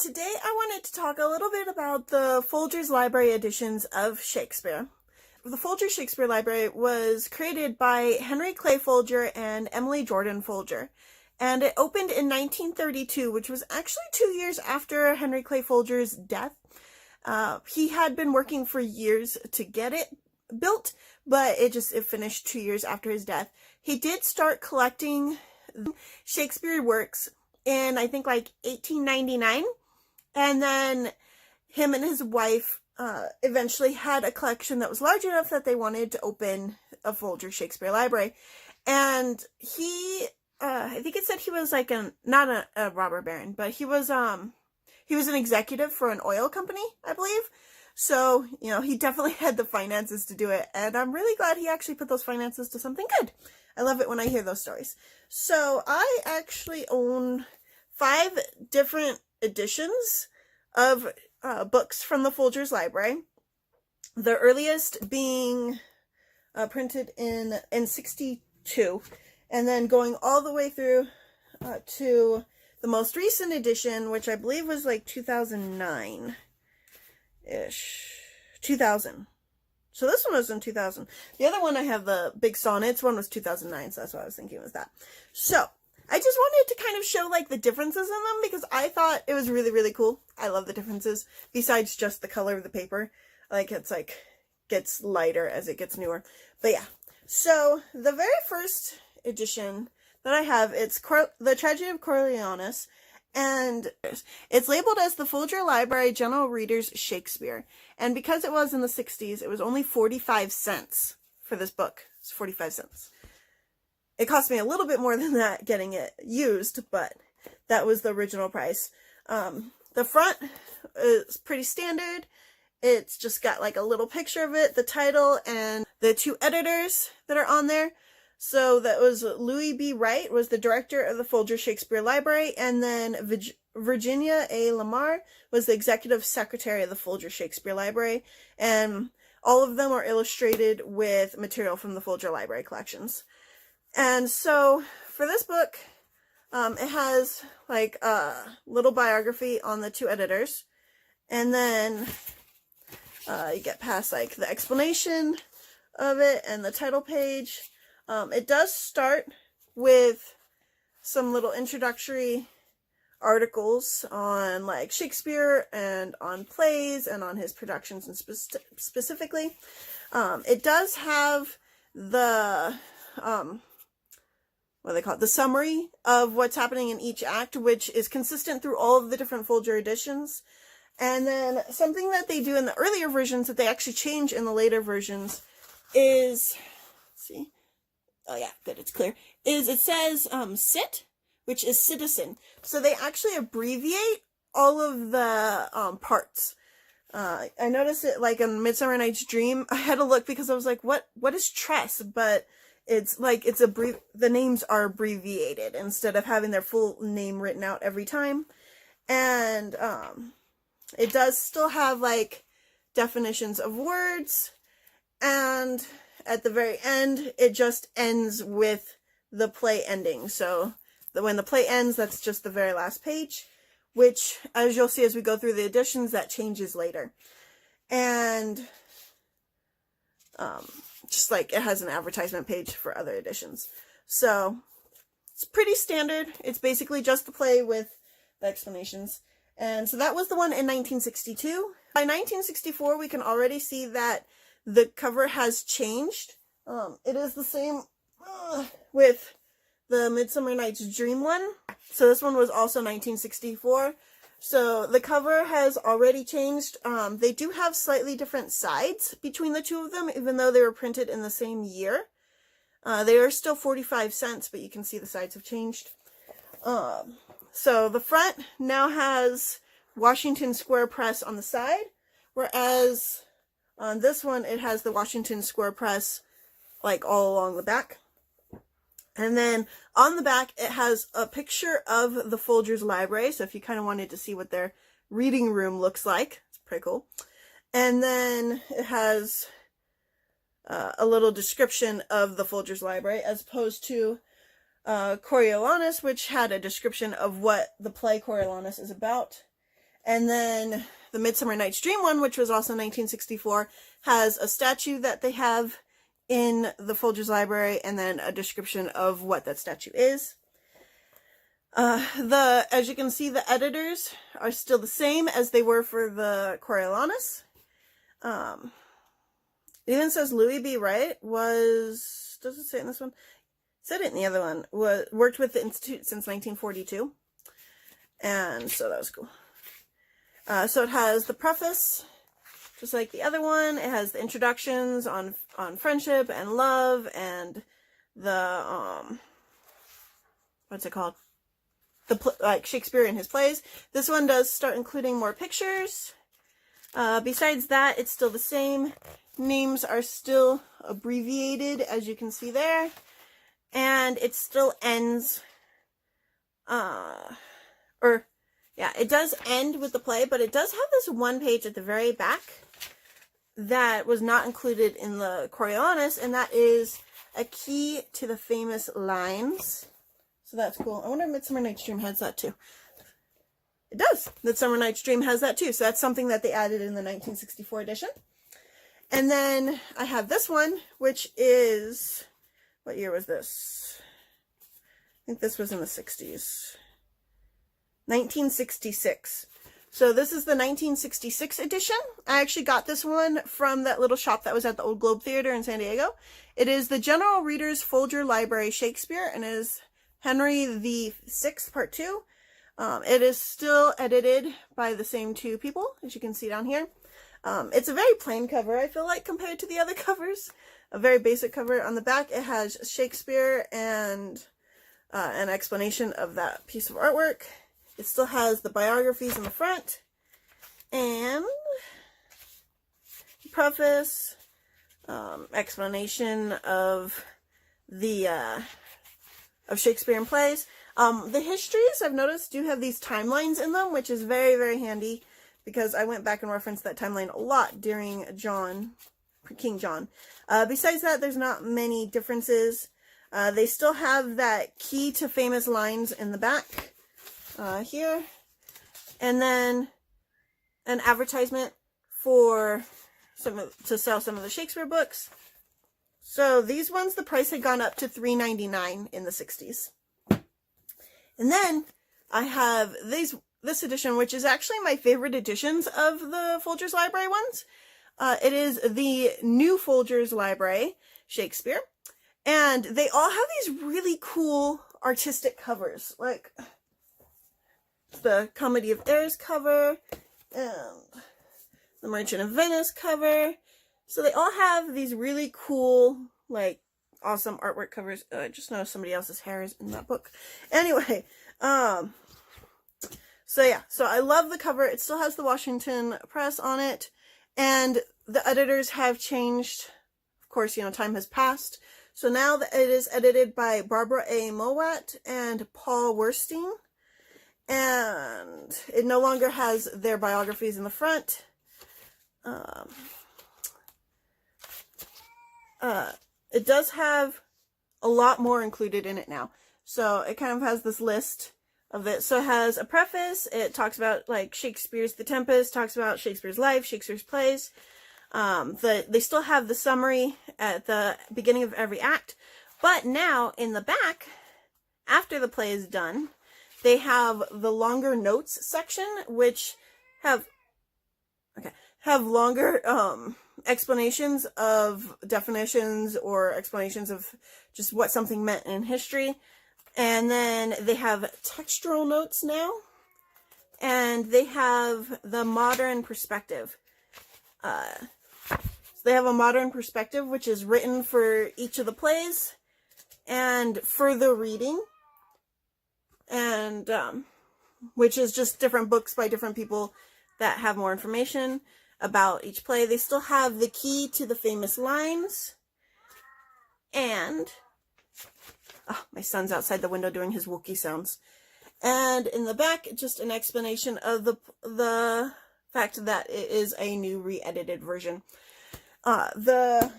today I wanted to talk a little bit about the Folger's Library editions of Shakespeare. The Folger Shakespeare Library was created by Henry Clay Folger and Emily Jordan Folger, and it opened in 1932, which was actually 2 years after Henry Clay Folger's death. He had been working for years to get it built, but it finished 2 years after his death. He did start collecting Shakespeare works in, I think, like 1899, and then him and his wife eventually had a collection that was large enough that they wanted to open a Folger Shakespeare Library. And he, I think it said he was like not a robber baron, but he was an executive for an oil company, I believe. So, he definitely had the finances to do it, and I'm really glad he actually put those finances to something good. I love it when I hear those stories. So, I actually own 5 different editions of books from the Folger's Library. The earliest being printed in 62, and then going all the way through to the most recent edition, which I believe was like 2009-ish. 2000. So this one was in 2000. The other one I have, the big sonnets one, was 2009, so that's what I was thinking was that. So, I just wanted to kind of show like the differences in them because I thought it was really, really cool. I love the differences, besides just the color of the paper. It's gets lighter as it gets newer. But yeah, so the very first edition that I have, it's The Tragedy of Coriolanus, and it's labeled as the Folger Library General Reader's Shakespeare. And because it was in the 60s, it was only 45 cents for this book. It's 45 cents. It cost me a little bit more than that getting it used, but that was the original price. The front is pretty standard. It's just got like a little picture of it, the title, and the 2 editors that are on there. So that was Louis B. Wright was the director of the Folger Shakespeare Library, and then Virginia A. Lamar was the executive secretary of the Folger Shakespeare Library, and all of them are illustrated with material from the Folger Library collections. And so for this book, it has like a little biography on the 2 editors, and then you get past like the explanation of it and the title page. It does start with some little introductory articles on like Shakespeare and on plays and on his productions and specifically. It does have the what do they call it? The summary of what's happening in each act, which is consistent through all of the different Folger editions. And then something that they do in the earlier versions that they actually change in the later versions is, let's see. Oh yeah, good, it's clear. It says sit, which is citizen. So they actually abbreviate all of the parts. I noticed it like in Midsummer Night's Dream. I had to look because I was like, what is tress? But it's like the names are abbreviated instead of having their full name written out every time. And it does still have like definitions of words, and at the very end, it just ends with the play ending. So when the play ends, that's just the very last page, which, as you'll see as we go through the editions, that changes later. And just like it has an advertisement page for other editions. So it's pretty standard. It's basically just the play with the explanations. And so that was the one in 1962. By 1964, we can already see that the cover has changed. It is the same with the Midsummer Night's Dream one. So this one was also 1964. So the cover has already changed. They do have slightly different sides between the 2 of them, even though they were printed in the same year. They are still 45 cents, but you can see the sides have changed. So the front now has Washington Square Press on the side, whereas on this one, it has the Washington Square Press, like, all along the back. And then on the back, it has a picture of the Folger's Library. So if you kind of wanted to see what their reading room looks like, it's pretty cool. And then it has a little description of the Folger's Library, as opposed to Coriolanus, which had a description of what the play Coriolanus is about. And then the Midsummer Night's Dream one, which was also 1964, has a statue that they have in the Folger's library, and then a description of what that statue is. As you can see, the editors are still the same as they were for the Coriolanus. It even says Louis B. Wright does it say it in this one? Said it in the other one, worked with the Institute since 1942. And so that was cool. So it has the preface, just like the other one. It has the introductions on friendship and love, and the, what's it called? Like Shakespeare and his plays. This one does start including more pictures. Besides that, it's still the same. Names are still abbreviated, as you can see there. And it still ends, it does end with the play, but it does have this one page at the very back that was not included in the Coriolanus, and that is a key to the famous lines. So that's cool. I wonder if Midsummer Night's Dream has that too. It does. Midsummer Night's Dream has that too. So that's something that they added in the 1964 edition. And then I have this one, which is, what year was this? I think this was in the 60s. 1966. So this is the 1966 edition. I actually got this one from that little shop that was at the Old Globe Theater in San Diego. It is the General Reader's Folger Library Shakespeare, and is Henry VI, Part 2. It is still edited by the same two people, as you can see down here. It's a very plain cover, I feel like, compared to the other covers. A very basic cover. On the back, it has Shakespeare and an explanation of that piece of artwork. It still has the biographies in the front, and preface, explanation of the of Shakespearean plays. The histories, I've noticed, do have these timelines in them, which is very, very handy, because I went back and referenced that timeline a lot during King John. Besides that, there's not many differences. They still have that key to famous lines in the back. Here, and then an advertisement for to sell some of the Shakespeare books. So these ones, the price had gone up to $3.99 in the 60s. And then I have this edition, which is actually my favorite editions of the Folger's Library ones. It is the New Folger's Library Shakespeare, and they all have these really cool artistic covers, like the Comedy of Errors cover, and the Merchant of Venice cover. So they all have these really cool, like, awesome artwork covers. I just noticed somebody else's hair is in that book. Anyway, so yeah, so I love the cover. It still has the Washington Press on it, and the editors have changed. Of course, you know, time has passed. So now it is edited by Barbara A. Mowat and Paul Werstein. And it no longer has their biographies in the front. It does have a lot more included in it now. So it kind of has this list of it. So it has a preface. It talks about, like, Shakespeare's The Tempest, talks about Shakespeare's life, Shakespeare's plays. They still have the summary at the beginning of every act. But now, in the back, after the play is done, they have the longer notes section, which have longer explanations of definitions, or explanations of just what something meant in history. And then they have textual notes now, and they have the modern perspective. So they have a modern perspective, which is written for each of the plays and further reading. And, which is just different books by different people that have more information about each play. They still have the key to the famous lines. And, oh, my son's outside the window doing his Wookiee sounds. And in the back, just an explanation of the fact that it is a new re-edited version. The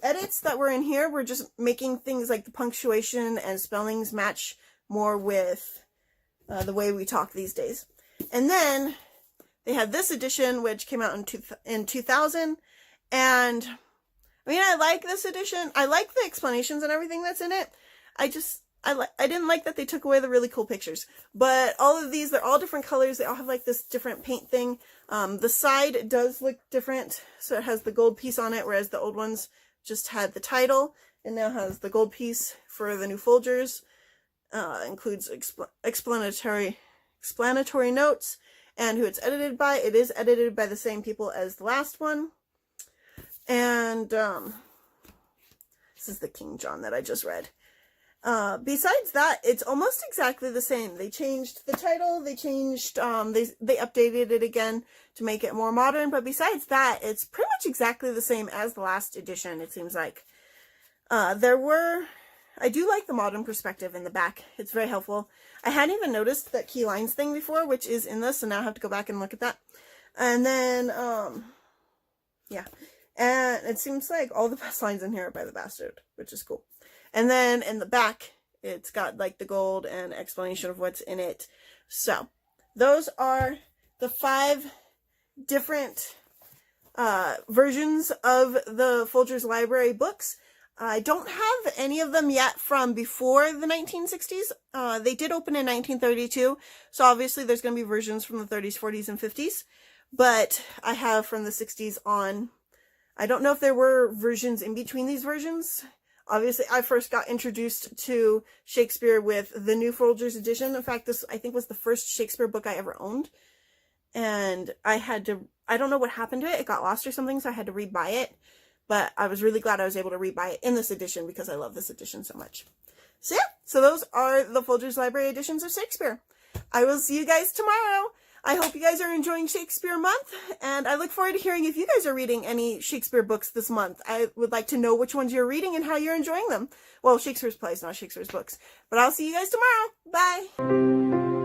edits that were in here were just making things like the punctuation and spellings match more with the way we talk these days. And then They had this edition, which came out in 2000. And I mean, I like this edition. I like the explanations and everything that's in it. I didn't like that they took away the really cool pictures. But all of these, they're all different colors. They all have like this different paint thing. The side does look different. So it has the gold piece on it, whereas the old ones just had the title. It now has the gold piece for the new Folgers. Includes explanatory notes and who it's edited by. It is edited by the same people as the last one. And this is the King John that I just read. Besides that, it's almost exactly the same. They changed the title, they changed, they updated it again to make it more modern, but besides that, it's pretty much exactly the same as the last edition, it seems like. I do like the modern perspective in the back. It's very helpful. I hadn't even noticed that key lines thing before, which is in this, so now I have to go back and look at that. And then, yeah. And it seems like all the best lines in here are by the Bastard, which is cool. And then in the back, it's got like the gold and explanation of what's in it. So those are the 5 different versions of the Folgers Library books. I don't have any of them yet from before the 1960s. They did open in 1932, so obviously there's going to be versions from the 30s, 40s, and 50s. But I have from the 60s on. I don't know if there were versions in between these versions. Obviously, I first got introduced to Shakespeare with the new Folgers edition. In fact, this, I think, was the first Shakespeare book I ever owned. And I don't know what happened to it. It got lost or something, so I had to rebuy it. But I was really glad I was able to rebuy it in this edition because I love this edition so much. So yeah, so those are the Folgers Library editions of Shakespeare. I will see you guys tomorrow. I hope you guys are enjoying Shakespeare Month, and I look forward to hearing if you guys are reading any Shakespeare books this month. I would like to know which ones you're reading and how you're enjoying them. Well, Shakespeare's plays, not Shakespeare's books. But I'll see you guys tomorrow. Bye!